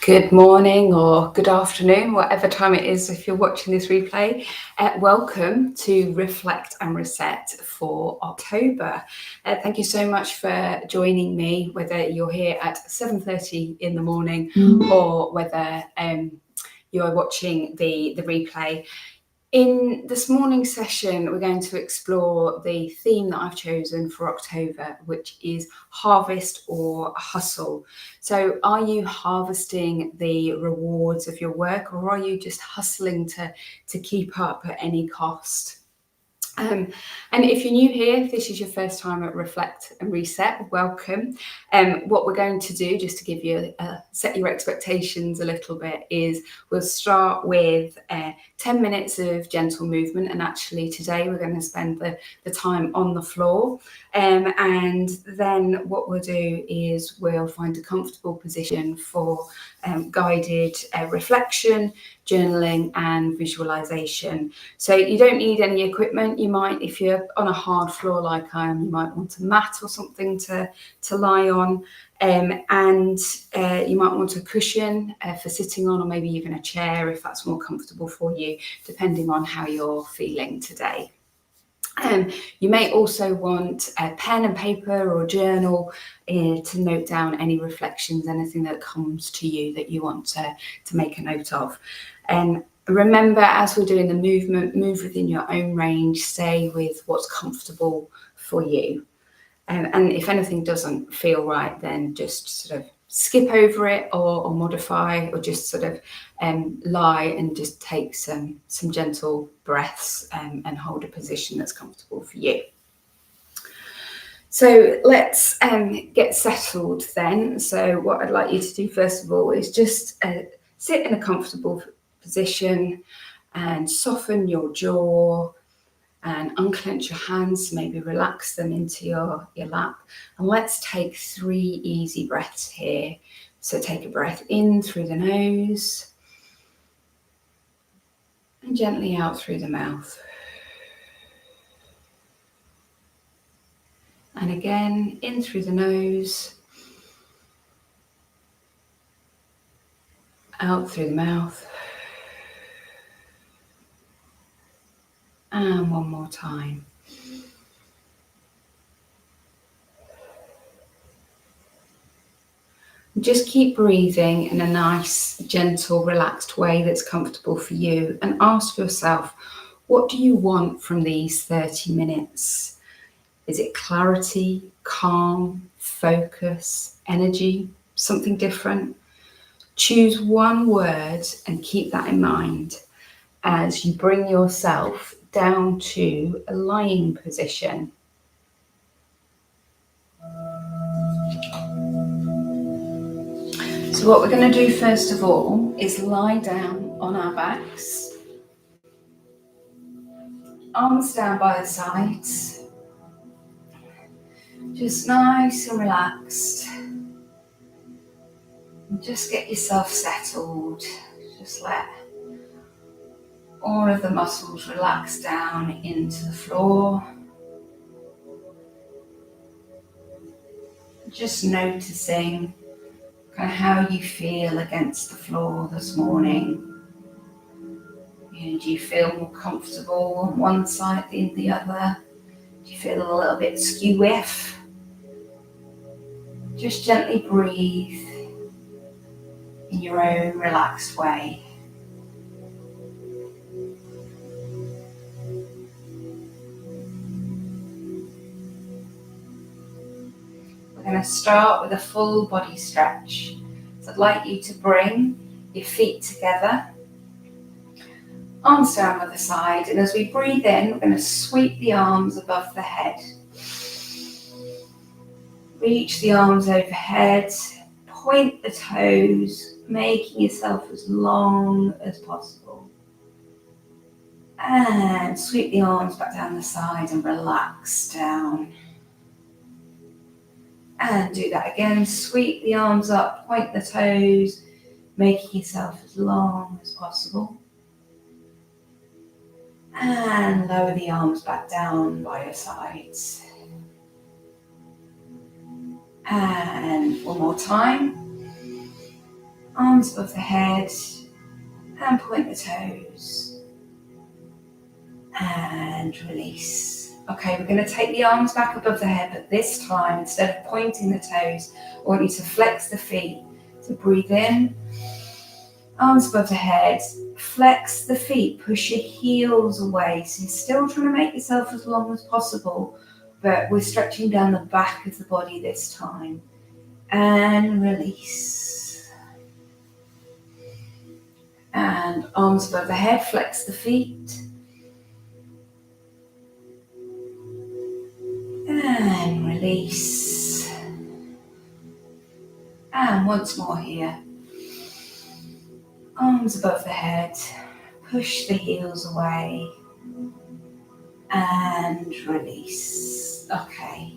Good morning or good afternoon, whatever time it is if you're watching this replay. Welcome to Reflect and Reset for October. Thank you so much for joining me, whether you're here at 7:30 in the morning or whether you are watching the replay. In this morning's session, we're going to explore the theme that I've chosen for October, which is harvest or hustle. So are you harvesting the rewards of your work, or are you just hustling to keep up at any cost? And if you're new here, if this is your first time at Reflect and Reset, welcome. What we're going to do, just to give you set your expectations a little bit, is we'll start with 10 minutes of gentle movement. And actually today we're going to spend the time on the floor. And then what we'll do is we'll find a comfortable position for guided reflection, journaling and visualization. So you don't need any equipment. You might, if you're on a hard floor like I am, you might want a mat or something to lie on. And you might want a cushion for sitting on, or maybe even a chair if that's more comfortable for you, depending on how you're feeling today. You may also want a pen and paper or a journal to note down any reflections, anything that comes to you that you want to make a note of. And remember, as we're doing the movement, move within your own range, stay with what's comfortable for you. And if anything doesn't feel right, then just sort of skip over it or modify, or just sort of lie and just take some gentle breaths and hold a position that's comfortable for you. So let's get settled then. So what I'd like you to do first of all is just sit in a comfortable position and soften your jaw and unclench your hands, maybe relax them into your lap. And let's take 3 easy breaths here. So take a breath in through the nose and gently out through the mouth. And again, in through the nose, out through the mouth. And one more time. Just keep breathing in a nice, gentle, relaxed way that's comfortable for you, and ask yourself, what do you want from these 30 minutes? Is it clarity, calm, focus, energy, something different? Choose one word and keep that in mind as you bring yourself down to a lying position. So what we're going to do first of all is lie down on our backs, arms down by the sides, just nice and relaxed. And just get yourself settled. Just let all of the muscles relax down into the floor. Just noticing kind of how you feel against the floor this morning. Do you feel more comfortable on one side than the other? Do you feel a little bit skew-whiff? Just gently breathe in your own relaxed way. We're going to start with a full body stretch. So I'd like you to bring your feet together, arms down by the side, and as we breathe in, we're going to sweep the arms above the head. Reach the arms overhead, point the toes, making yourself as long as possible. And sweep the arms back down the side and relax down. And do that again, sweep the arms up, point the toes, making yourself as long as possible. And lower the arms back down by your sides. And one more time. Arms above the head, and point the toes, and release. Okay, we're going to take the arms back above the head, but this time, instead of pointing the toes, I want you to flex the feet. So breathe in, arms above the head, flex the feet, push your heels away. So you're still trying to make yourself as long as possible, but we're stretching down the back of the body this time. And release. And arms above the head, flex the feet. And release. And once more here. Arms above the head, push the heels away. And release. Okay.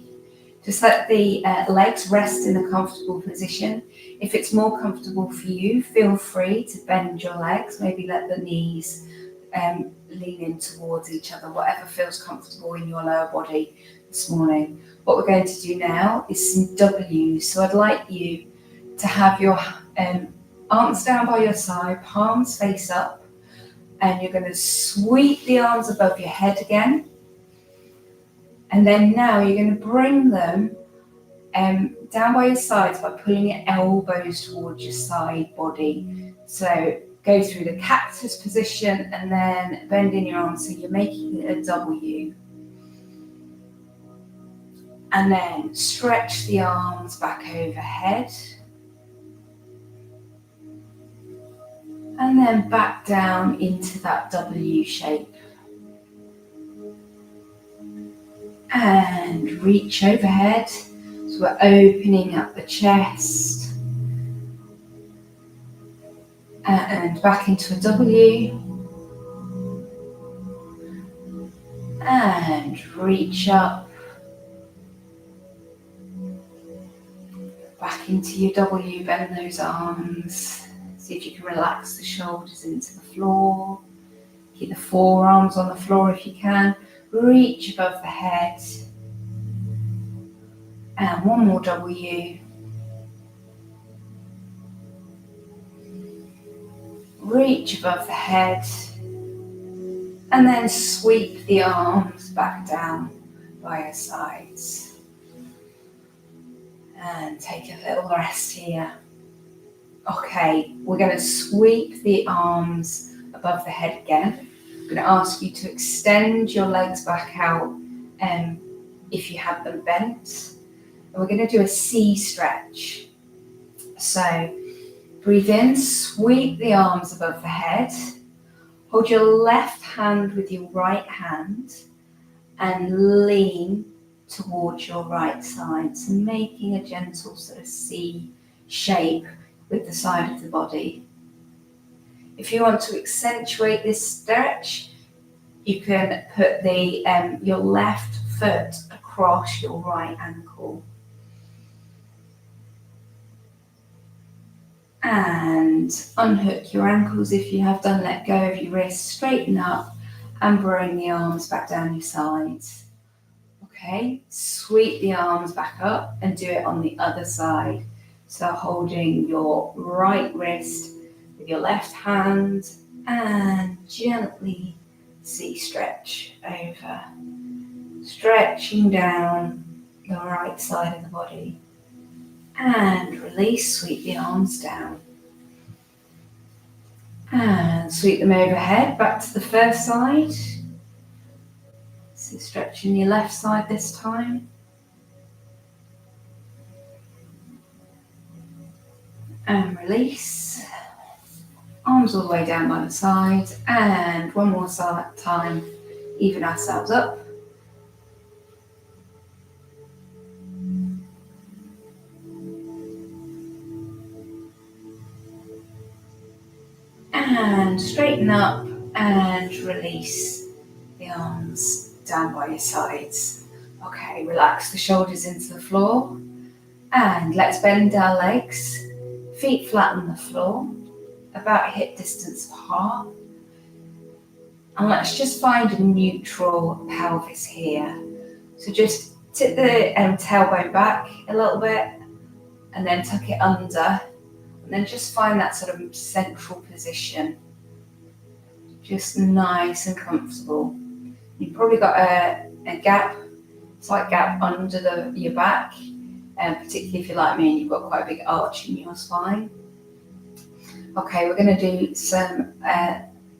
Just let the legs rest in a comfortable position. If it's more comfortable for you, feel free to bend your legs. Maybe let the knees lean in towards each other, whatever feels comfortable in your lower body this morning. What we're going to do now is some W's. So I'd like you to have your arms down by your side, palms face up, and you're going to sweep the arms above your head again. And then now you're going to bring them down by your sides by pulling your elbows towards your side body. So go through the cactus position and then bend in your arms so you're making a W. And then stretch the arms back overhead. And then back down into that W shape. And reach overhead. So we're opening up the chest. And back into a W. And reach up. Back into your W, bend those arms. See if you can relax the shoulders into the floor. Keep the forearms on the floor if you can. Reach above the head. And one more W. Reach above the head. And then sweep the arms back down by your sides. And take a little rest here. Okay, we're going to sweep the arms above the head again. I'm going to ask you to extend your legs back out if you have them bent. And we're going to do a C stretch. So breathe in, sweep the arms above the head. Hold your left hand with your right hand and lean towards your right side. So making a gentle sort of C shape with the side of the body. If you want to accentuate this stretch, you can put your left foot across your right ankle. And unhook your ankles if you have done, let go of your wrists, straighten up and bring the arms back down your sides. Okay, sweep the arms back up and do it on the other side. So holding your right wrist with your left hand and gently C-stretch over. Stretching down the right side of the body. And release, sweep the arms down. And sweep them overhead, back to the first side. So stretching your left side this time. And release. Arms all the way down by the side. And one more time, even ourselves up. And straighten up and release the arms down by your sides. Okay, relax the shoulders into the floor. And let's bend our legs. Feet flat on the floor, about hip distance apart. And let's just find a neutral pelvis here. So just tip the tailbone back a little bit and then tuck it under And then just find that sort of central position, just nice and comfortable. You've probably got a gap, slight gap under your back, particularly if you're like me and you've got quite a big arch in your spine. Okay, we're going to do some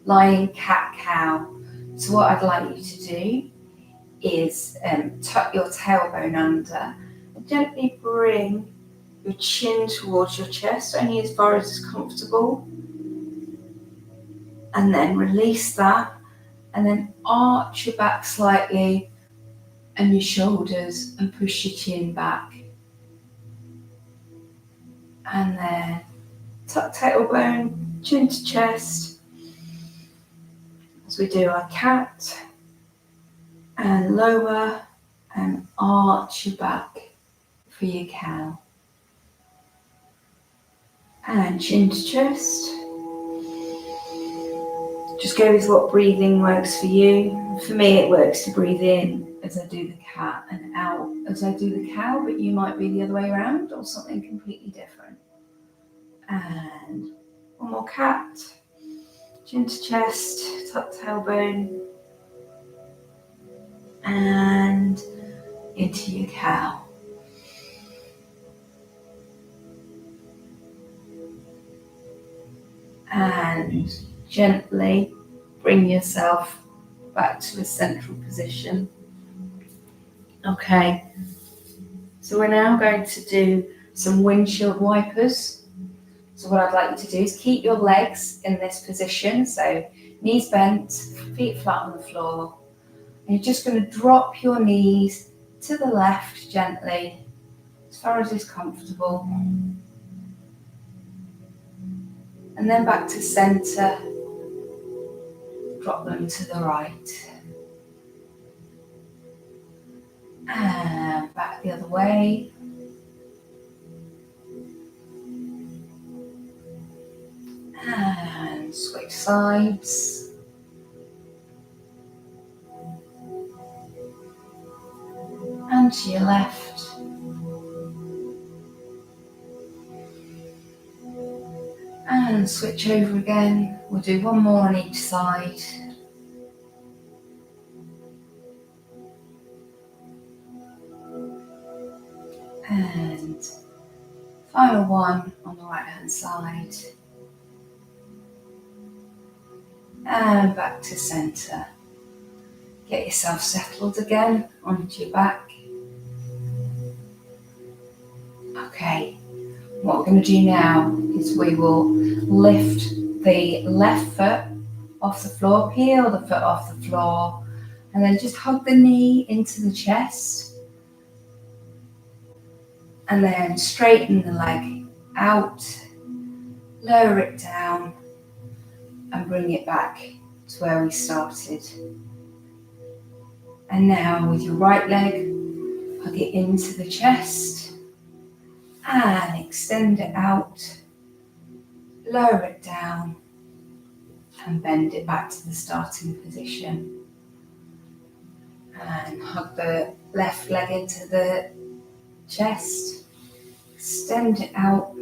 lying cat-cow. So what I'd like you to do is tuck your tailbone under and gently bring your chin towards your chest, only as far as is comfortable. And then release that, and then arch your back slightly and your shoulders and push your chin back. And then tuck tailbone, chin to chest, as we do our cat, and lower and arch your back for your cow. And chin to chest. Just go with what breathing works for you. For me, it works to breathe in as I do the cat and out as I do the cow, but you might be the other way around or something completely different. And one more cat. Chin to chest, tuck tailbone, and into your cow. And gently bring yourself back to a central position. Okay, so we're now going to do some windshield wipers. So what I'd like you to do is keep your legs in this position, so knees bent, feet flat on the floor. And you're just going to drop your knees to the left gently, as far as is comfortable. And then back to centre, drop them to the right. And back the other way. And switch sides. And to your left. And switch over again. We'll do one more on each side. And final one on the right hand side. And back to centre. Get yourself settled again onto your back. Okay, what we're going to do now is we will lift the left foot off the floor, peel the foot off the floor, and then just hug the knee into the chest. And then straighten the leg out, lower it down, and bring it back to where we started. And now with your right leg, hug it into the chest and extend it out, lower it down and bend it back to the starting position. And hug the left leg into the chest, extend it out,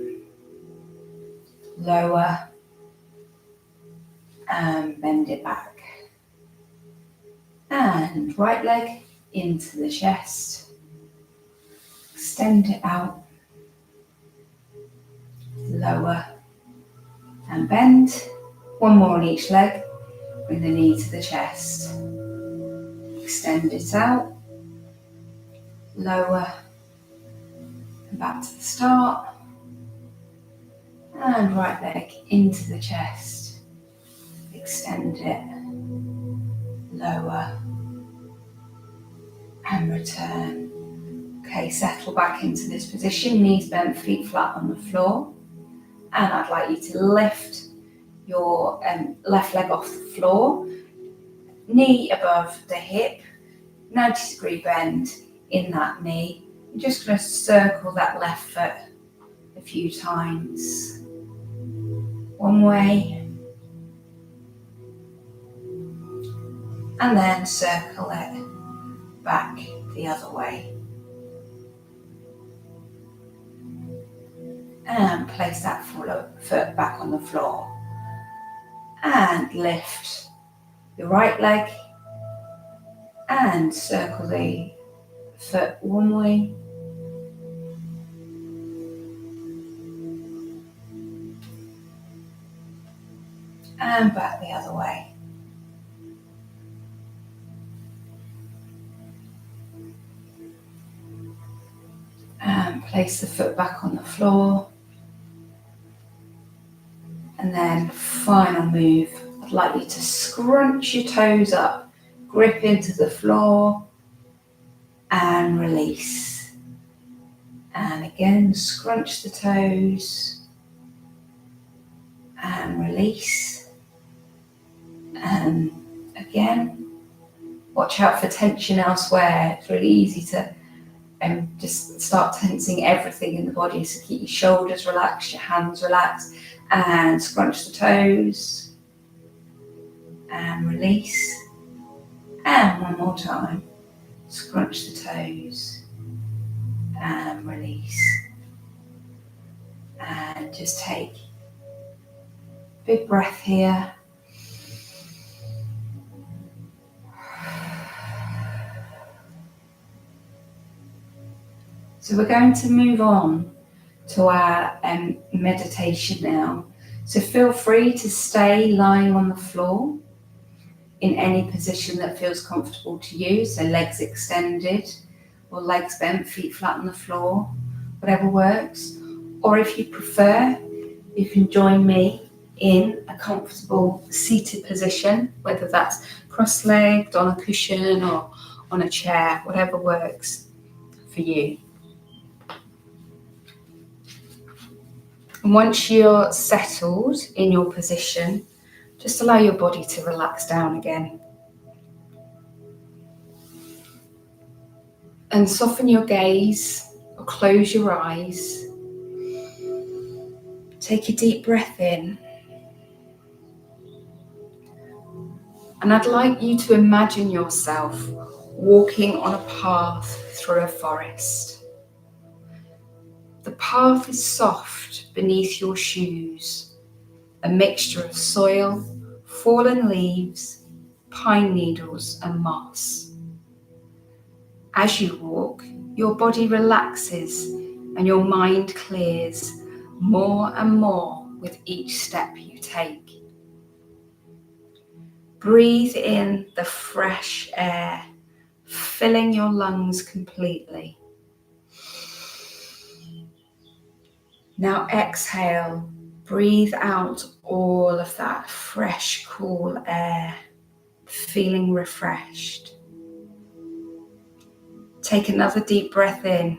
lower and bend it back. And right leg into the chest, extend it out, lower and bend. One more on each leg, bring the knee to the chest, extend it out, lower and back to the start. And right leg into the chest, extend it, lower and return. Okay, settle back into this position, knees bent, feet flat on the floor. And I'd like you to lift your left leg off the floor, knee above the hip, 90-degree bend in that knee. You're just going to circle that left foot a few times. One way, and then circle it back the other way. And place that foot back on the floor. And lift the right leg and circle the foot one way and back the other way. And place the foot back on the floor. And then final move, I'd like you to scrunch your toes up, grip into the floor and release. And again, scrunch the toes and release. And again, watch out for tension elsewhere. It's really easy to just start tensing everything in the body. So keep your shoulders relaxed, your hands relaxed, and scrunch the toes and release. And one more time, scrunch the toes and release. And just take a big breath here. So we're going to move on to our meditation now. So feel free to stay lying on the floor in any position that feels comfortable to you. So legs extended or legs bent, feet flat on the floor, whatever works. Or if you prefer, you can join me in a comfortable seated position, whether that's cross-legged, on a cushion or on a chair, whatever works for you. And once you're settled in your position, just allow your body to relax down again. And soften your gaze or close your eyes. Take a deep breath in. And I'd like you to imagine yourself walking on a path through a forest. The path is soft beneath your shoes, a mixture of soil, fallen leaves, pine needles and moss. As you walk, your body relaxes and your mind clears more and more with each step you take. Breathe in the fresh air, filling your lungs completely. Now exhale, breathe out all of that fresh, cool air, feeling refreshed. Take another deep breath in,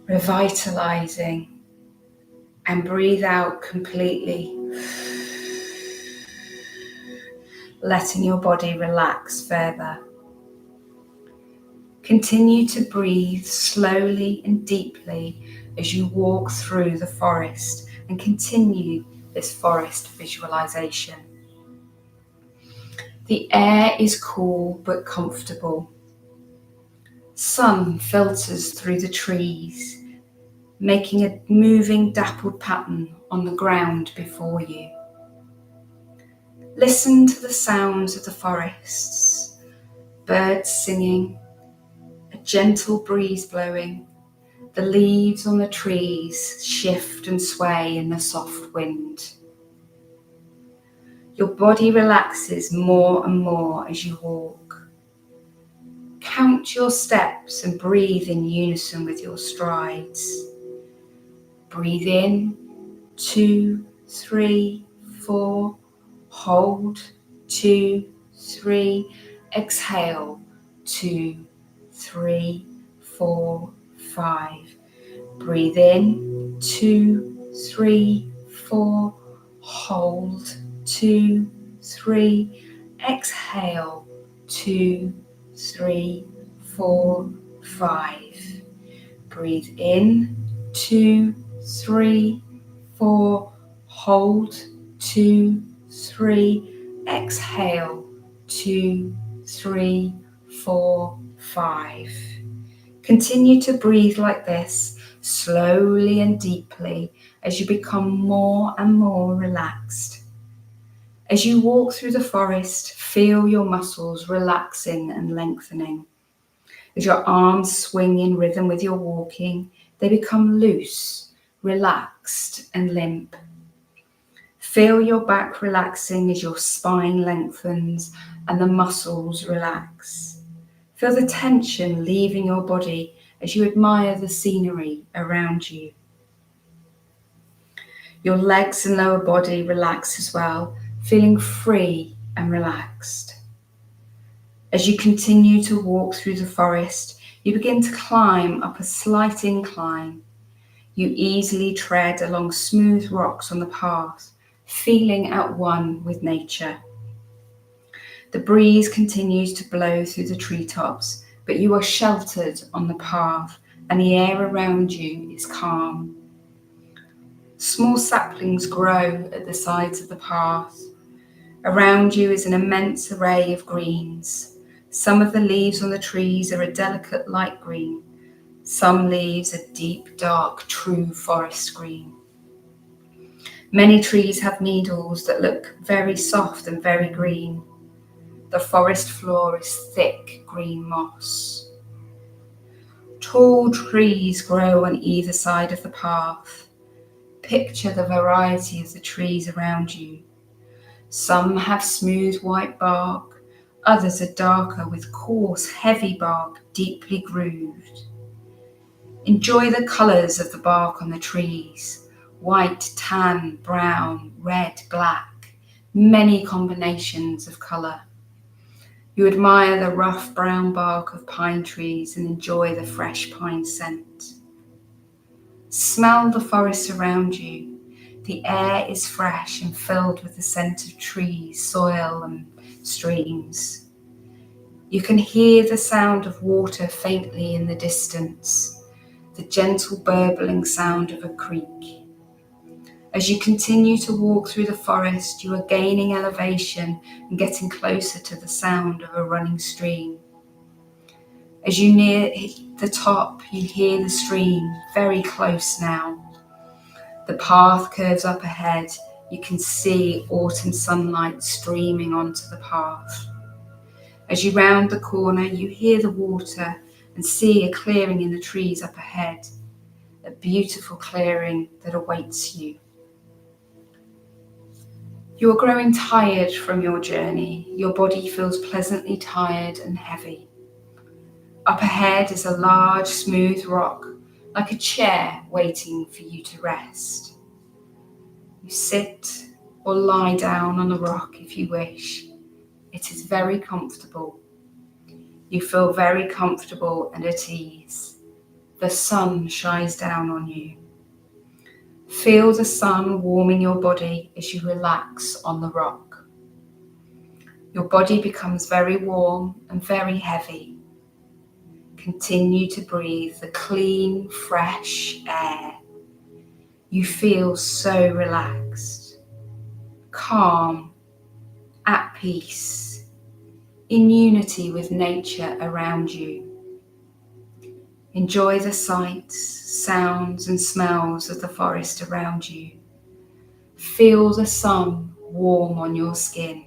revitalizing, and breathe out completely, letting your body relax further. Continue to breathe slowly and deeply as you walk through the forest and continue this forest visualization. The air is cool but comfortable. Sun filters through the trees, making a moving dappled pattern on the ground before you. Listen to the sounds of the forests, birds singing, a gentle breeze blowing. The leaves on the trees shift and sway in the soft wind. Your body relaxes more and more as you walk. Count your steps and breathe in unison with your strides. Breathe in, 2, 3, 4. Hold, 2, 3. Exhale, 2, 3, 4, 5. Breathe in, 2, 3, 4. Hold, 2, 3. Exhale, 2, 3, 4, 5. Breathe in, 2, 3, 4. Hold, 2, 3. Exhale, 2, 3, 4, 5. Continue to breathe like this slowly and deeply as you become more and more relaxed. As you walk through the forest, feel your muscles relaxing and lengthening. As your arms swing in rhythm with your walking, they become loose, relaxed and limp. Feel your back relaxing as your spine lengthens and the muscles relax. Feel the tension leaving your body as you admire the scenery around you. Your legs and lower body relax as well, feeling free and relaxed. As you continue to walk through the forest, you begin to climb up a slight incline. You easily tread along smooth rocks on the path, feeling at one with nature. The breeze continues to blow through the treetops, but you are sheltered on the path and the air around you is calm. Small saplings grow at the sides of the path. Around you is an immense array of greens. Some of the leaves on the trees are a delicate light green. Some leaves are deep, dark, true forest green. Many trees have needles that look very soft and very green. The forest floor is thick green moss. Tall trees grow on either side of the path. Picture the variety of the trees around you. Some have smooth white bark, others are darker with coarse, heavy bark, deeply grooved. Enjoy the colours of the bark on the trees: white, tan, brown, red, black, many combinations of colour. You admire the rough brown bark of pine trees and enjoy the fresh pine scent. Smell the forest around you. The air is fresh and filled with the scent of trees, soil and streams. You can hear the sound of water faintly in the distance, the gentle burbling sound of a creek. As you continue to walk through the forest, you are gaining elevation and getting closer to the sound of a running stream. As you near the top, you hear the stream, very close now. The path curves up ahead. You can see autumn sunlight streaming onto the path. As you round the corner, you hear the water and see a clearing in the trees up ahead, a beautiful clearing that awaits you. You are growing tired from your journey. Your body feels pleasantly tired and heavy. Up ahead is a large, smooth rock, like a chair waiting for you to rest. You sit or lie down on the rock if you wish. It is very comfortable. You feel very comfortable and at ease. The sun shines down on you. Feel the sun warming your body as you relax on the rock. Your body becomes very warm and very heavy. Continue to breathe the clean, fresh air. You feel so relaxed, calm, at peace, in unity with nature around you. Enjoy the sights, sounds and smells of the forest around you. Feel the sun warm on your skin.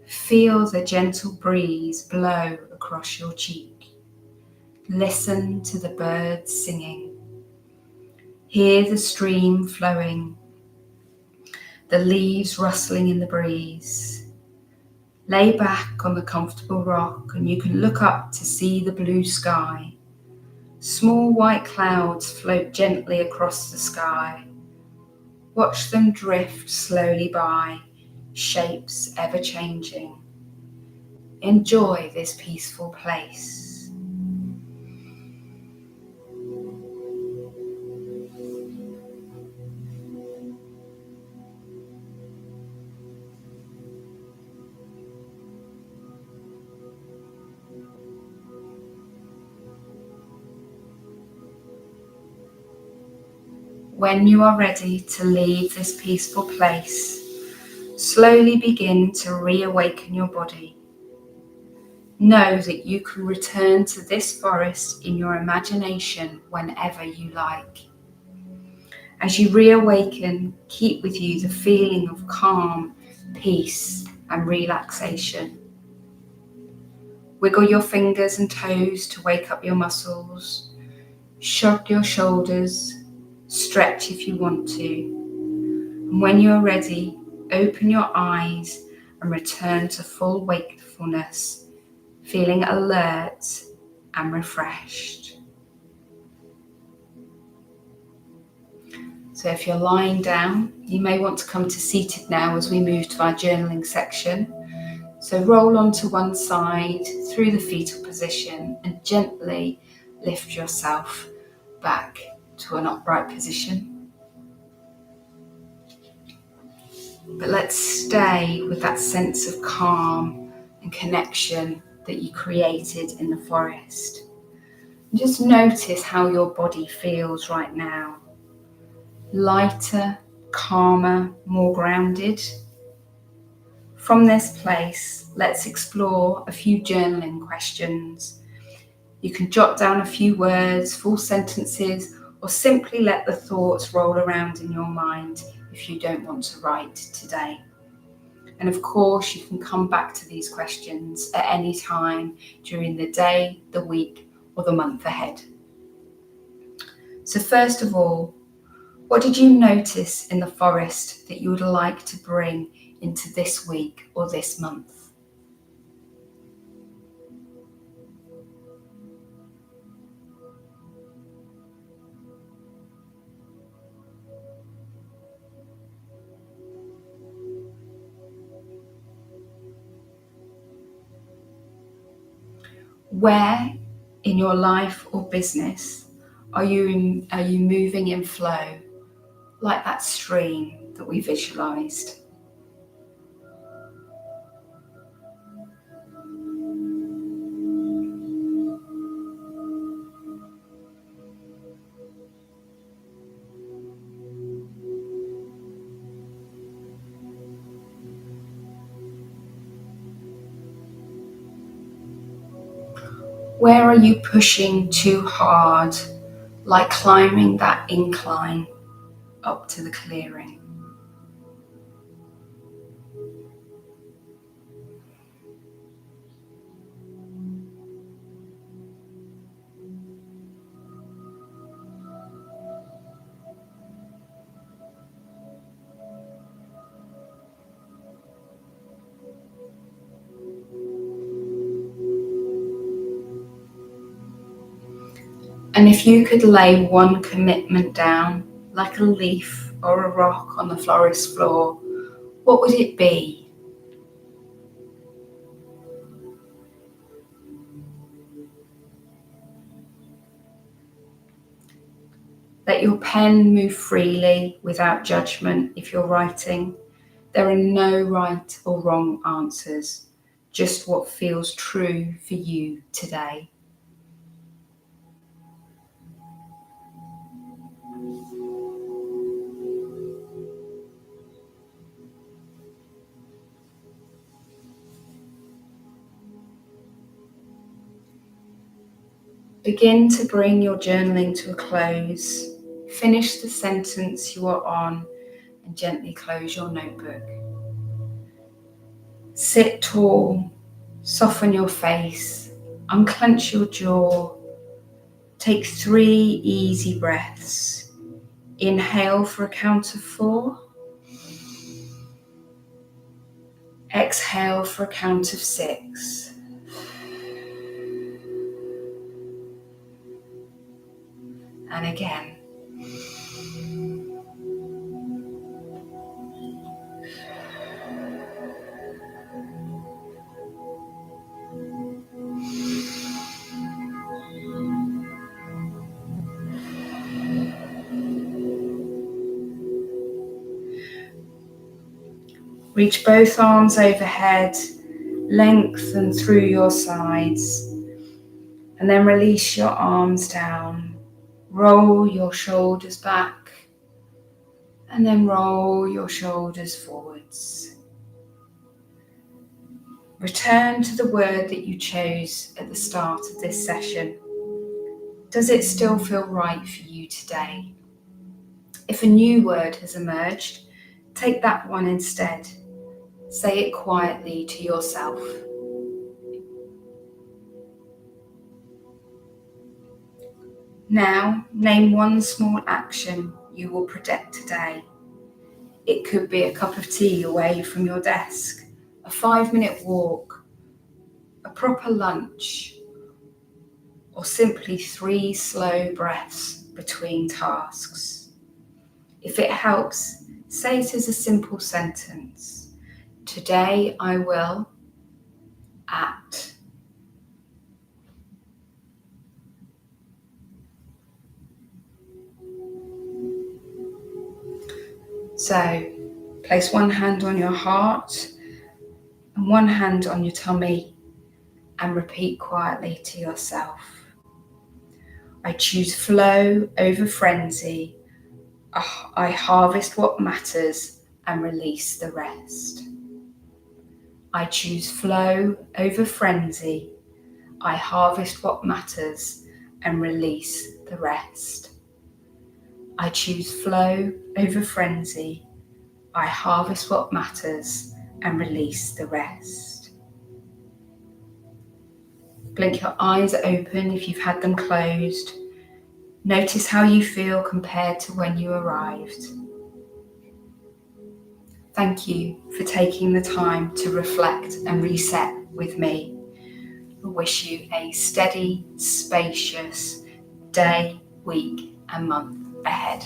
Feel the gentle breeze blow across your cheek. Listen to the birds singing. Hear the stream flowing, the leaves rustling in the breeze. Lay back on the comfortable rock and you can look up to see the blue sky. Small white clouds float gently across the sky. Watch them drift slowly by, shapes ever changing. Enjoy this peaceful place. When you are ready to leave this peaceful place, slowly begin to reawaken your body. Know that you can return to this forest in your imagination whenever you like. As you reawaken, keep with you the feeling of calm, peace, and relaxation. Wiggle your fingers and toes to wake up your muscles. Shrug your shoulders, stretch if you want to. And when you're ready, open your eyes and return to full wakefulness, feeling alert and refreshed. So if you're lying down, you may want to come to seated now as we move to our journaling section. So roll onto one side through the fetal position and gently lift yourself back to an upright position. But let's stay with that sense of calm and connection that you created in the forest. And just notice how your body feels right now. Lighter, calmer, more grounded. From this place, let's explore a few journaling questions. You can jot down a few words, full sentences, or simply let the thoughts roll around in your mind if you don't want to write today. And of course, you can come back to these questions at any time during the day, the week, or the month ahead. So first of all, what did you notice in the forest that you would like to bring into this week or this month? Where in your life or business are you moving in flow, like that stream that we visualized? Where are you pushing too hard, like climbing that incline up to the clearing? And if you could lay one commitment down, like a leaf or a rock on the forest floor, what would it be? Let your pen move freely without judgment if you're writing. There are no right or wrong answers, just what feels true for you today. Begin to bring your journaling to a close. Finish the sentence you are on and gently close your notebook. Sit tall, soften your face, unclench your jaw. Take 3 easy breaths. Inhale for a count of 4. Exhale for a count of 6. And again. Reach both arms overhead, lengthen through your sides, and then release your arms down. Roll your shoulders back, and then roll your shoulders forwards. Return to the word that you chose at the start of this session. Does it still feel right for you today? If a new word has emerged, take that one instead. Say it quietly to yourself. Now, name one small action you will protect today. It could be a cup of tea away from your desk, a 5-minute walk, a proper lunch, or simply 3 slow breaths between tasks. If it helps, say it as a simple sentence. Today I will at. So, place one hand on your heart and one hand on your tummy and repeat quietly to yourself. I choose flow over frenzy. I harvest what matters and release the rest. I choose flow over frenzy. I harvest what matters and release the rest. I choose flow over frenzy. I harvest what matters and release the rest. Blink your eyes open if you've had them closed. Notice how you feel compared to when you arrived. Thank you for taking the time to reflect and reset with me. I wish you a steady, spacious day, week, and month ahead.